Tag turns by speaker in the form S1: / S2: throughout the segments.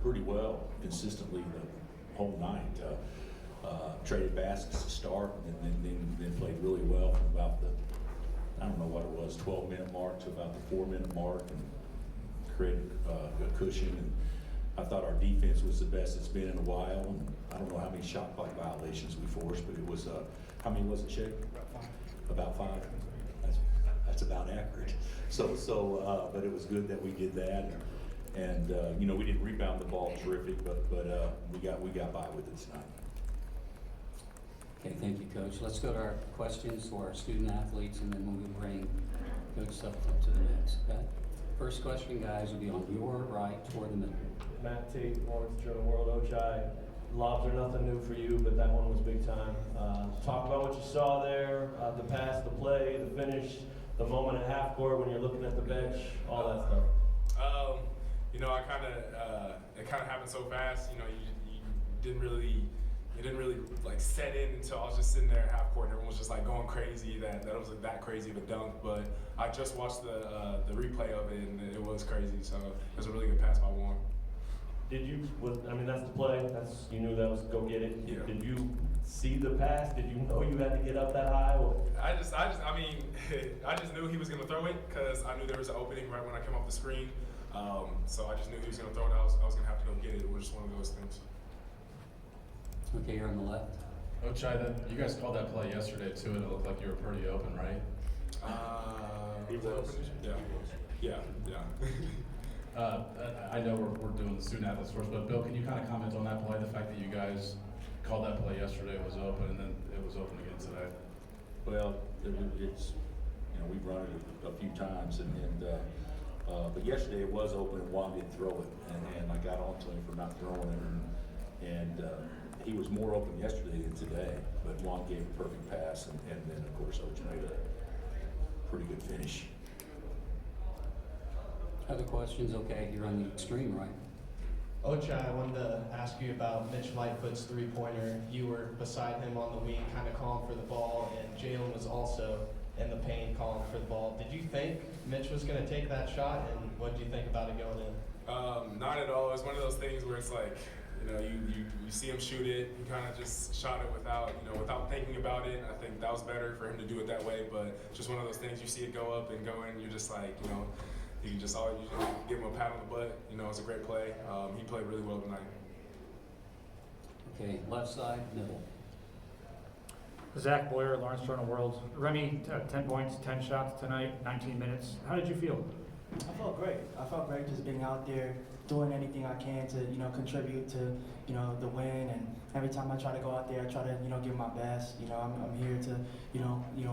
S1: pretty well consistently the whole night. Traded baskets to start, and then played really well from about the, I don't know what it was, 12-minute mark to about the 4-minute mark, and created a cushion. And I thought our defense was the best it's been in a while. And I don't know how many shot clock violations we forced, but it was, how many was it, Shake?
S2: About 5.
S1: About 5? That's about accurate. But it was good that we did that. And we didn't rebound the ball terrific, but we got by with it tonight.
S3: Okay, thank you, Coach. Let's go to our questions for our student athletes, and then we'll bring Coach Self up to the mix, okay? First question, guys, will be on your right toward the middle.
S4: Matt Tate, Lawrence Journal World, Ochai. Lobs are nothing new for you, but that one was big time. Talk about what you saw there, the pass, the play, the finish, the moment at half court when you're looking at the bench, all that stuff.
S5: It kind of happened so fast. You didn't really like set in until I was just sitting there at half court, and everyone was just like going crazy that it was like that crazy of a dunk. But I just watched the replay of it, and it was crazy. So it was a really good pass by Juan.
S4: That's the play. You knew that was go get it.
S5: Yeah.
S4: Did you see the pass? Did you know you had to get up that high?
S5: I just knew he was going to throw it because I knew there was an opening right when I came off the screen. So I just knew he was going to throw it. I was going to have to go get it. It was just one of those things.
S3: Okay, you're on the left.
S6: Ochai, you guys called that play yesterday too, and it looked like you were pretty open, right?
S5: He was. Yeah.
S6: I know we're doing the student athletes first, but Bill, can you kind of comment on that play? The fact that you guys called that play yesterday was open, and then it was open again today.
S1: Well, it's we've run it a few times, but yesterday it was open and Juan didn't throw it, and I got on to him for not throwing it, and he was more open yesterday than today, but Juan gave a perfect pass, and then of course Ochai made a pretty good finish.
S3: Other questions? Okay, you're on the extreme right.
S2: Ochai, I wanted to ask you about Mitch Lightfoot's three-pointer. You were beside him on the wing, kind of calling for the ball, and Jalen was also in the paint calling for the ball. Did you think Mitch was going to take that shot, and what did you think about it going in?
S5: Not at all. It's one of those things where it's like, you see him shoot it, he kind of just shot it without thinking about it. I think that was better for him to do it that way, but just one of those things, you see it go up and go in, you're just like, you can just always give him a pat on the butt. It's a great play. He played really well tonight.
S3: Okay, left side, middle.
S7: Zach Boyer, Lawrence Journal World. Remy, 10 points, 10 shots tonight, 19 minutes. How did you feel?
S8: I felt great. I felt great just being out there, doing anything I can to, contribute to, the win. And every time I try to go out there, I try to, give my best. I'm here to,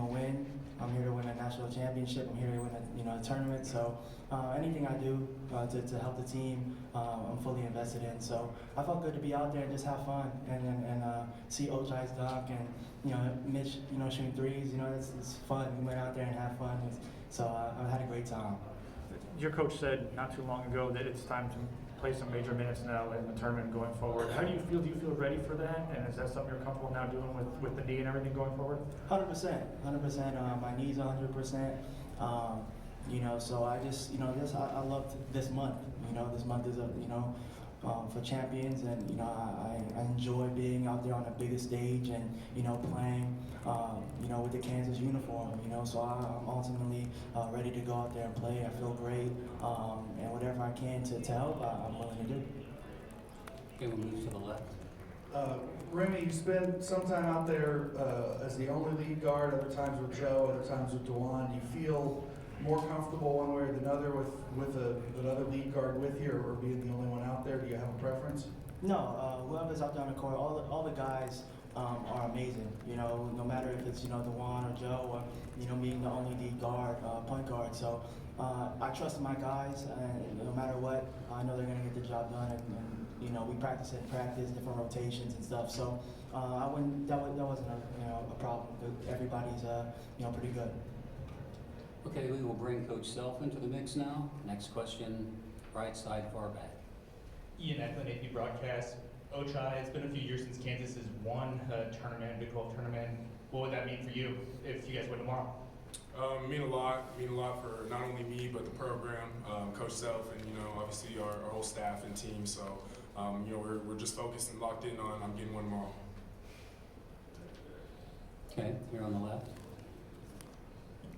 S8: win. I'm here to win a national championship. I'm here to win a tournament. So anything I do to help the team, I'm fully invested in. So I felt good to be out there and just have fun and see Ochai's dunk and, Mitch, shooting threes. It's fun. We went out there and had fun. So I had a great time.
S7: Your coach said not too long ago that it's time to play some major minutes now in the tournament going forward. How do you feel? Do you feel ready for that? And is that something you're comfortable now doing with the knee and everything going forward?
S8: 100%. My knee's 100%. So I just, I love this month. This month is for champions, and I enjoy being out there on the biggest stage and playing with the Kansas uniform. So I'm ultimately ready to go out there and play. I feel great, and whatever I can to help, I'm willing to do.
S3: Okay, we'll move to the left.
S9: Remy, you spend some time out there as the only lead guard, other times with Joe, other times with DeJuan. Do you feel more comfortable one way or the other with another lead guard with you, or being the only one out there? Do you have a preference?
S8: No, whoever's out there on the court, all the guys are amazing. No matter if it's DeJuan or Joe or being the only lead guard, point guard. So I trust my guys, and no matter what, I know they're going to get the job done. And we practice in practice, different rotations and stuff. So I wouldn't. That wasn't a problem. Everybody's pretty good.
S3: Okay, we will bring Coach Self into the mix now. Next question, right side, far back.
S10: Ian Eklund, AP Broadcast. Ochai, it's been a few years since Kansas has won a tournament, Big 12 tournament. What would that mean for you if you guys win tomorrow?
S5: Mean a lot for not only me but the program, Coach Self, and obviously our whole staff and team. So we're just focused and locked in on getting one more.
S3: Okay, here on the left.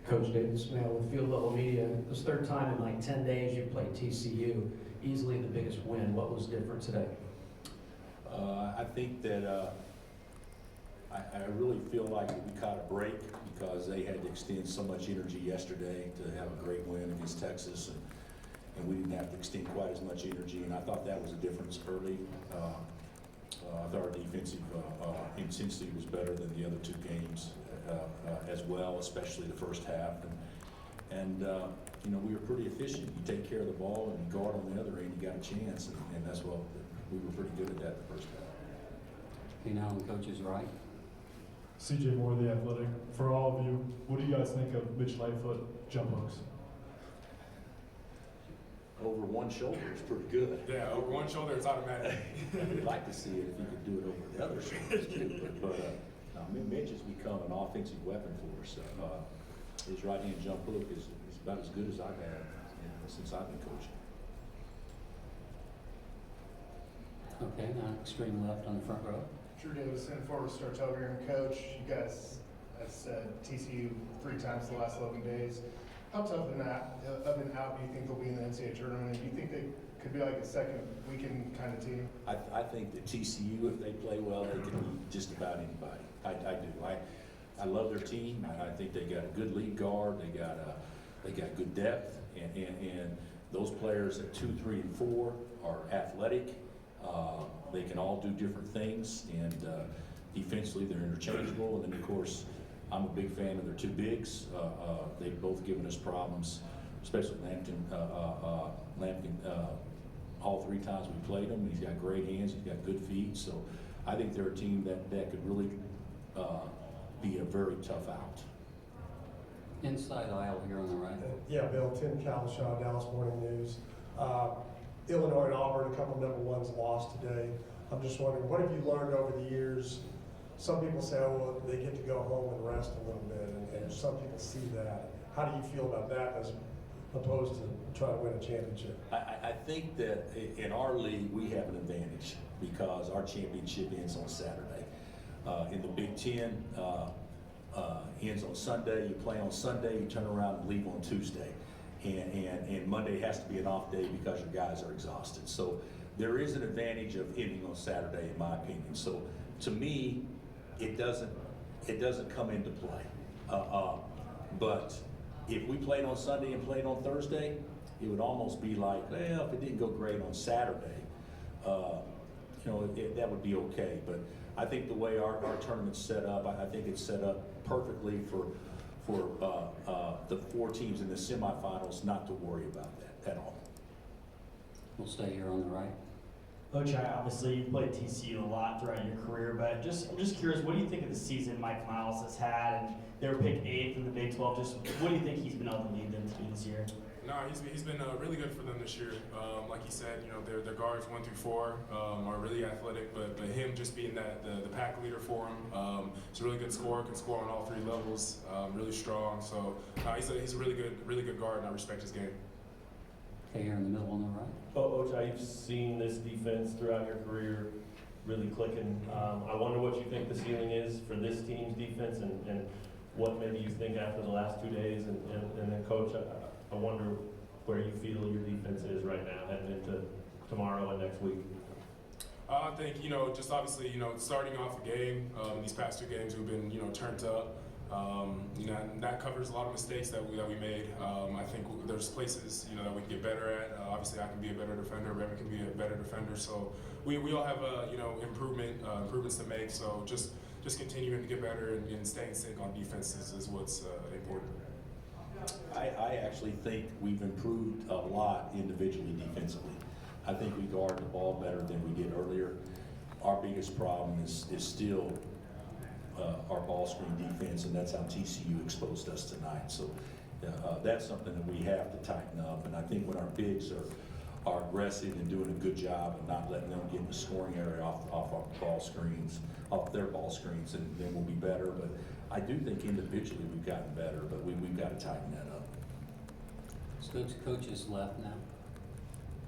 S11: Coach David Smale with Field Level Media. This third time in like 10 days you played TCU, easily the biggest win. What was different today?
S1: I think that I really feel like we caught a break because they had to extend so much energy yesterday to have a great win against Texas, and we didn't have to extend quite as much energy, and I thought that was a difference early. I thought our defensive intensity was better than the other two games as well, especially the first half. And we were pretty efficient. You take care of the ball and you guard on the other end, you got a chance, and that's what we were pretty good at that the first half.
S3: Okay, now on Coach's right.
S12: CJ Moore, The Athletic. For all of you, what do you guys think of Mitch Lightfoot jump hooks?
S1: Over one shoulder is pretty good.
S5: Yeah, over one shoulder, it's automatic.
S1: I'd like to see it if you could do it over the other shoulders too. But Mitch has become an offensive weapon for us. His right-hand jump hook is about as good as I've had since I've been coaching.
S3: Okay, now extreme left on the front row.
S13: Drew Davison, former Sartoga and coach. You guys have said TCU 3 times the last 11 days. How tough of an out do you think they'll be in the NCAA tournament? Do you think they could be like a second weekend kind of team?
S1: I think that TCU, if they play well, they can beat just about anybody. I do. I love their team. I think they got a good lead guard. They got good depth, and those players at 2, 3, and 4 are athletic. They can all do different things, and defensively they're interchangeable. And then of course, I'm a big fan of their 2 bigs. They've both given us problems, especially Lampkin. All 3 times we played him, he's got great hands, he's got good feet. So I think they're a team that could really be a very tough out.
S3: Inside aisle here on the right.
S14: Yeah, Bill, Tim Calishaw, Dallas Morning News. Illinois and Auburn, a couple number 1s lost today. I'm just wondering, what have you learned over the years? Some people say, oh, well, they get to go home and rest a little bit, and some people see that. How do you feel about that as opposed to trying to win a championship?
S1: I think that in our league, we have an advantage because our championship ends on Saturday. In the Big Ten, ends on Sunday. You play on Sunday, you turn around and leave on Tuesday. And Monday has to be an off day because your guys are exhausted. So there is an advantage of ending on Saturday, in my opinion. So to me, it doesn't come into play. But if we played on Sunday and played on Thursday, it would almost be like, well, if it didn't go great on Saturday, that would be okay. But I think the way our tournament's set up, I think it's set up perfectly for the 4 teams in the semifinals not to worry about that at all.
S3: We'll stay here on the right.
S15: Ochai, obviously you played TCU a lot throughout your career, but I'm just curious, what do you think of the season Mike Miles has had? And they were picked 8th in the Big 12. Just what do you think he's been able to lead them to this year?
S5: No, he's been really good for them this year. Like he said, their guards 1 through 4 are really athletic, but him just being the pack leader for him, he's a really good scorer, can score on all 3 levels, really strong. So he's a really good guard, and I respect his game.
S3: Okay, here in the middle on the right.
S4: Ochai, you've seen this defense throughout your career really clicking. I wonder what you think the ceiling is for this team's defense, and what maybe you think after the last 2 days. And then, Coach, I wonder where you feel your defense is right now heading into tomorrow and next week.
S5: I think, just obviously, starting off the game, these past 2 games we've been, turned up. And that covers a lot of mistakes that we made. I think there's places, that we can get better at. Obviously, I can be a better defender. Remy can be a better defender. So we all have, improvements to make. So just continuing to get better and staying sync on defenses is what's important.
S1: I actually think we've improved a lot individually defensively. I think we guard the ball better than we did earlier. Our biggest problem is still our ball screen defense, and that's how TCU exposed us tonight. So that's something that we have to tighten up. And I think when our bigs are aggressive and doing a good job and not letting them get in the scoring area off our ball screens, off their ball screens, and then we'll be better. But I do think individually we've gotten better, but we've got to tighten that up.
S3: Let's go to Coach's left now.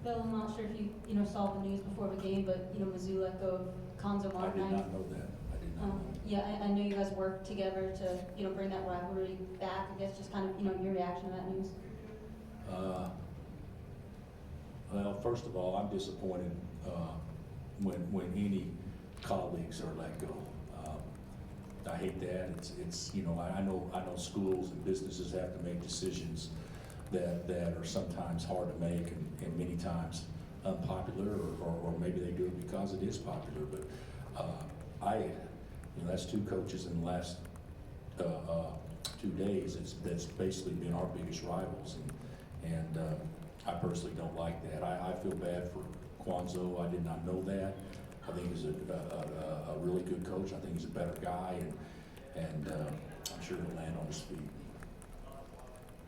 S16: Bill, I'm not sure if you saw the news before the game, but Mizzou let go of Konzo
S1: I
S16: Martin.
S1: did not know that. I did not know that.
S16: Yeah, I know you guys worked together to bring that rivalry back. I guess just kind of your reaction to that news.
S1: Well, first of all, I'm disappointed when any colleagues are let go. I hate that. It's I know schools and businesses have to make decisions that are sometimes hard to make and many times unpopular, or maybe they do it because it is popular. But that's two coaches in the last 2 days. That's basically been our biggest rivals, and I personally don't like that. I feel bad for Kwanzaa. I did not know that. I think he's a really good coach. I think he's a better guy, and I'm sure he'll land on his feet.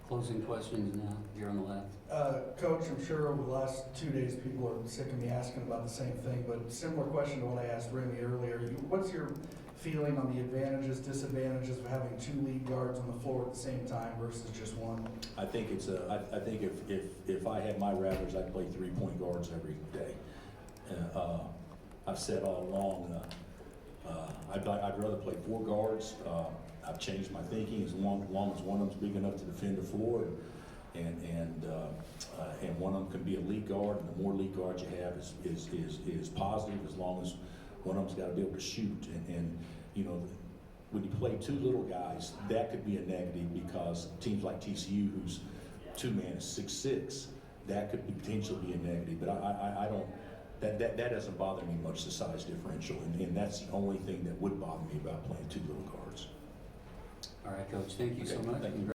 S3: Closing questions now, here on the left.
S9: Coach, I'm sure over the last 2 days people are sick of me asking about the same thing, but similar question to what I asked Remy earlier. What's your feeling on the advantages, disadvantages of having 2 lead guards on the floor at the same time versus just one?
S1: I think I think if I had my Rattlers, I'd play 3-point guards every day. I've said all along, I'd rather play 4 guards. I've changed my thinking as long as one of them's big enough to defend the floor, and one of them can be a lead guard. And the more lead guards you have is positive, as long as one of them's got to be able to shoot. And when you play 2 little guys, that could be a negative, because teams like TCU, whose 2-man is 6'6", that could potentially be a negative. But I don't. That doesn't bother me much, the size differential, and that's the only thing that would bother me about playing 2 little guards.
S3: All right, Coach, thank you so much.
S1: Thank you.